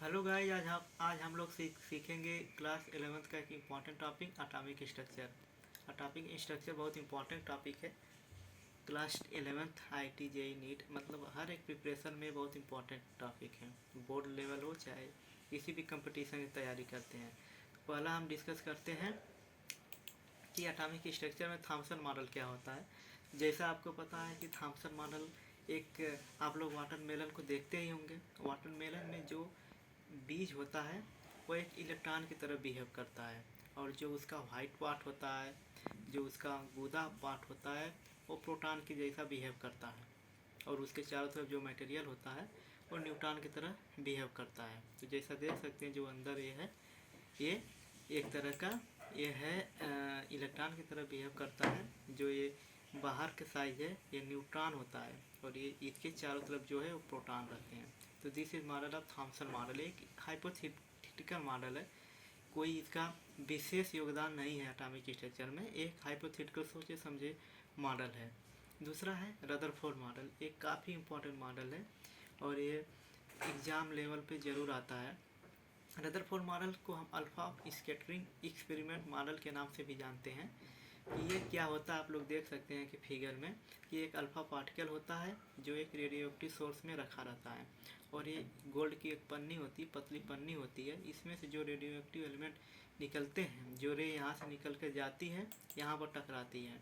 Hello guys, आज हम लोग सीखेंगे क्लास 11th का एक important topic atomic structure. Atomic structure बहुत इम्पॉर्टेंट टॉपिक है। Class 11th IIT JEE NEET मतलब हर एक प्रिपरेशन में बहुत इम्पॉर्टेंट टॉपिक है। बोर्ड लेवल हो चाहे किसी भी कंपटीशन की तैयारी करते हैं। तो पहला हम डिस्कस करते हैं कि एटॉमिक स्ट्रक्चर में थॉम्सन मॉडल क्या होता है। जैसा आपको पता है कि थॉम्सन मॉडल एक, आप लोग वाटरमेलन को देखते ही होंगे। वाटरमेलन में जो बीज होता है वो एक इलेक्ट्रॉन की तरह बिहेव करता है, और जो उसका वाइट पार्ट होता है, जो उसका गूदा पार्ट होता है, वो प्रोटॉन की जैसा बिहेव करता है, और उसके चारों तरफ जो मटेरियल होता है वो न्यूट्रॉन की तरह बिहेव करता है। तो जैसा देख सकते हैं जो अंदर ये है, ये एक तरह का ये है इलेक्ट्रॉन की तरह बिहेव करता है। जो ये बाहर के साइज है ये न्यूट्रॉन होता है, और ये इसके चारों तरफ जो है वो प्रोटॉन रहते हैं। तो this is model of Thomson model. एक हाइपोथेटिकल मॉडल है, कोई इसका विशेष योगदान नहीं है एटॉमिक स्ट्रक्चर में। एक हाइपोथेटिकल सोचे समझे मॉडल है। दूसरा है रदरफोर्ड मॉडल। एक काफ़ी इम्पोर्टेंट मॉडल है और ये एग्ज़ाम लेवल पे ज़रूर आता है। रदरफोर्ड मॉडल को हम अल्फा स्कैटरिंग एक्सपेरिमेंट मॉडल के नाम से भी जानते हैं। कि ये क्या होता है, आप लोग देख सकते हैं कि फिगर में कि एक अल्फा पार्टिकल होता है जो एक रेडियो एक्टिव सोर्स में रखा रहता है, और ये गोल्ड की एक पन्नी होती है, पतली पन्नी होती है। इसमें से जो रेडियो एक्टिव एलिमेंट निकलते हैं, जो रे यहाँ से निकल कर जाती है यहाँ पर टकराती है,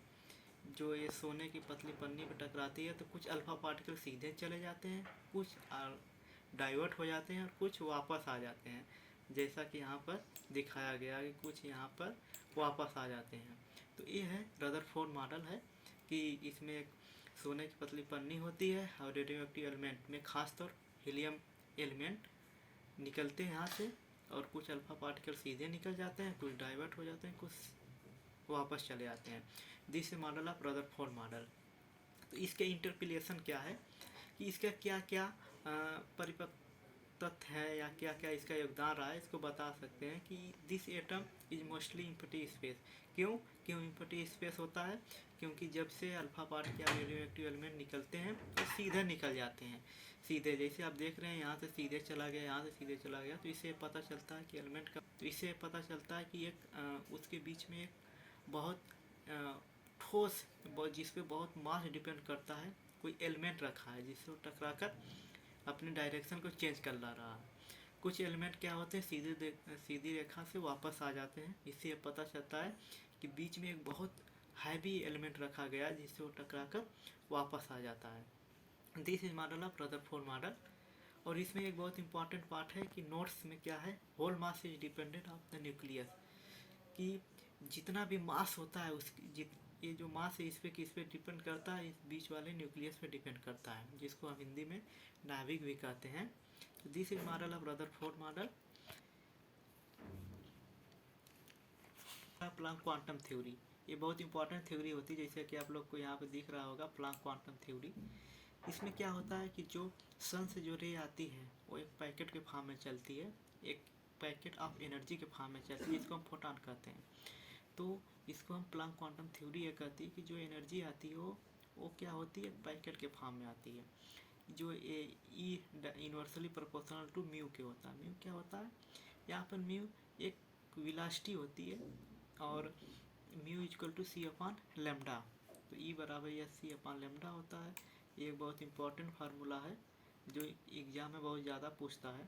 जो ये सोने की पतली पन्नी पर टकराती है, तो कुछ अल्फा पार्टिकल सीधे चले जाते हैं, कुछ डाइवर्ट हो जाते हैं और कुछ वापस आ जाते हैं। जैसा कि यहाँ पर दिखाया गया कि कुछ यहाँ पर वापस आ जाते हैं। तो ये है रदरफोर्ड मॉडल है कि इसमें एक सोने की पतली पन्नी होती है और रेडियो एक्टिव एलिमेंट में खासतौर हीलियम एलिमेंट निकलते हैं यहाँ से, और कुछ अल्फा पार्टिकल सीधे निकल जाते हैं, कुछ डाइवर्ट हो जाते हैं, कुछ वापस चले जाते हैं। This model of Rutherford model. तो इसके इंटरप्रिलेशन क्या है कि इसका क्या क्या परिपक्व तथ्य है या क्या क्या इसका योगदान रहा है, इसको बता सकते हैं कि this atom is mostly empty space. क्यों क्यों इम्पटी स्पेस होता है? क्योंकि जब से अल्फा पार्ट या रेडियो एक्टिव एलिमेंट निकलते हैं तो सीधे निकल जाते हैं। सीधे जैसे आप देख रहे हैं यहाँ से सीधे चला गया, यहाँ से सीधे चला गया, तो इससे पता चलता है कि एलिमेंट का, तो इससे पता चलता है कि एक उसके बीच में एक बहुत ठोस, जिस पे बहुत मास डिपेंड करता है, कोई एलिमेंट रखा है जिससे वो टकरा कर अपने डायरेक्शन को चेंज कर ला रहा है। कुछ एलिमेंट क्या होते हैं, सीधी रेखा से वापस आ जाते हैं। इससे ये पता चलता है कि बीच में एक बहुत हैवी एलिमेंट रखा गया है जिससे वो टकरा कर वापस आ जाता है। This is model of Rutherford model. और इसमें एक बहुत इंपॉर्टेंट पार्ट है कि नोट्स में क्या है, whole mass is dependent of the nucleus. कि जितना भी मास होता है ये जो मास है इस पे डिपेंड करता है, इस बीच वाले न्यूक्लियस पे डिपेंड करता है, जिसको हम हिंदी में नाभिक भी कहते हैं। तो this is model of Rutherford model. Planck quantum theory, ये बहुत इंपॉर्टेंट थ्योरी होती है, जैसे कि आप लोग को यहाँ पे दिख रहा होगा प्लांक क्वांटम थ्योरी। इसमें क्या होता है कि जो सन से जो रे आती है वो एक पैकेट के फॉर्म में चलती है, एक पैकेट ऑफ एनर्जी के फॉर्म में चलती है, जिसको हम फोटॉन कहते हैं। तो इसको हम प्लांक क्वांटम थ्योरी ये कहती है कि जो एनर्जी आती है वो क्या होती है, पैकेट के फॉर्म में आती है, जो ई इन्वर्सली प्रोपोर्शनल टू म्यू के होता है। म्यू क्या होता है, यहाँ पर म्यू एक वेलोसिटी होती है, और mu equal to C upon lambda. तो ई बराबर या सी अपॉन लेमडा होता है। ये एक बहुत इंपॉर्टेंट फार्मूला है जो एग्जाम में बहुत ज़्यादा पूछता है।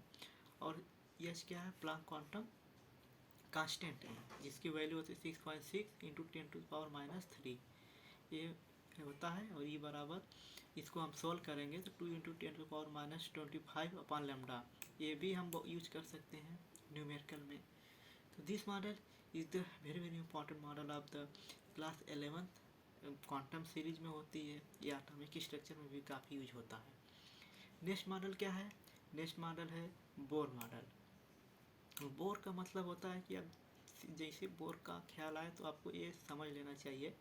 और यश क्या है, प्लांक क्वांटम कांस्टेंट है, जिसकी वैल्यू होती है 6.6 इंटू 10⁻³ ये होता है। और ये बराबर, इसको हम सोल्व करेंगे तो 2 इंटू 10⁻25 अपॉन लेमडा, ये भी हम यूज कर सकते हैं न्यूमेरिकल में। तो this model is the very very important model of the class 11th quantum series में होती है, या एटॉमिक स्ट्रक्चर में भी काफ़ी यूज होता है। नेक्स्ट मॉडल क्या है, नेक्स्ट मॉडल है बोर मॉडल। बोर का मतलब होता है कि अब जैसे बोर का ख्याल आए तो आपको ये समझ लेना चाहिए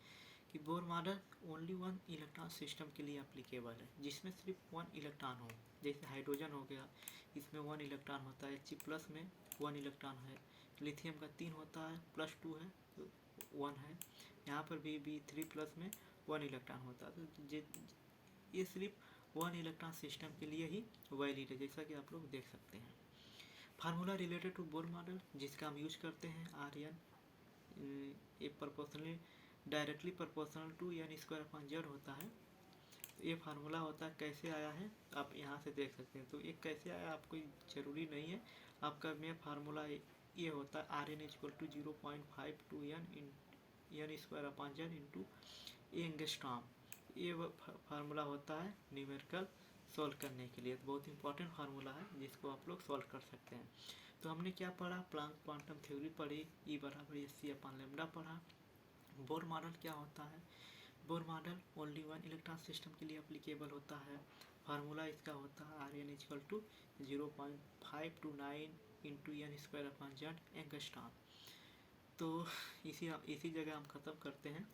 कि bore model only one electron system के लिए एप्लीकेबल है, जिसमें सिर्फ वन इलेक्ट्रॉन हो। जैसे हाइड्रोजन हो गया, इसमें वन इलेक्ट्रॉन होता है, H+ में वन इलेक्ट्रॉन है, लिथियम का 3 होता है, +2 है तो 1 है, यहाँ पर भी B3+ में 1 इलेक्ट्रॉन होता है। तो ये सिर्फ वन इलेक्ट्रॉन सिस्टम के लिए ही वैलिड है, जैसा कि आप लोग देख सकते हैं। Formula related to Bohr model जिसका हम यूज करते हैं R N A proportionally directly proportional to N square upon Z होता है। ये फार्मूला होता है, कैसे आया है आप यहाँ से देख सकते हैं। तो ये कैसे आया आपको ज़रूरी नहीं है, आपका में फार्मूला ये होता है R N equal to 0.5 N square upon Z into angstrom. ये फार्मूला होता है न्यूमेरिकल सॉल्व करने के लिए। तो बहुत इंपॉर्टेंट फार्मूला है जिसको आप लोग सॉल्व कर सकते हैं। तो हमने क्या पढ़ा, प्लांक क्वांटम थ्योरी पढ़ी, ई बराबर एस सी अपॉन लेमडा पढ़ा। बोर मॉडल क्या होता है, Bohr model only one electron system के लिए एप्लीकेबल होता है। फार्मूला इसका होता है R N equal to 0.529 into N square upon Z angstrom. तो इसी जगह हम ख़त्म करते हैं।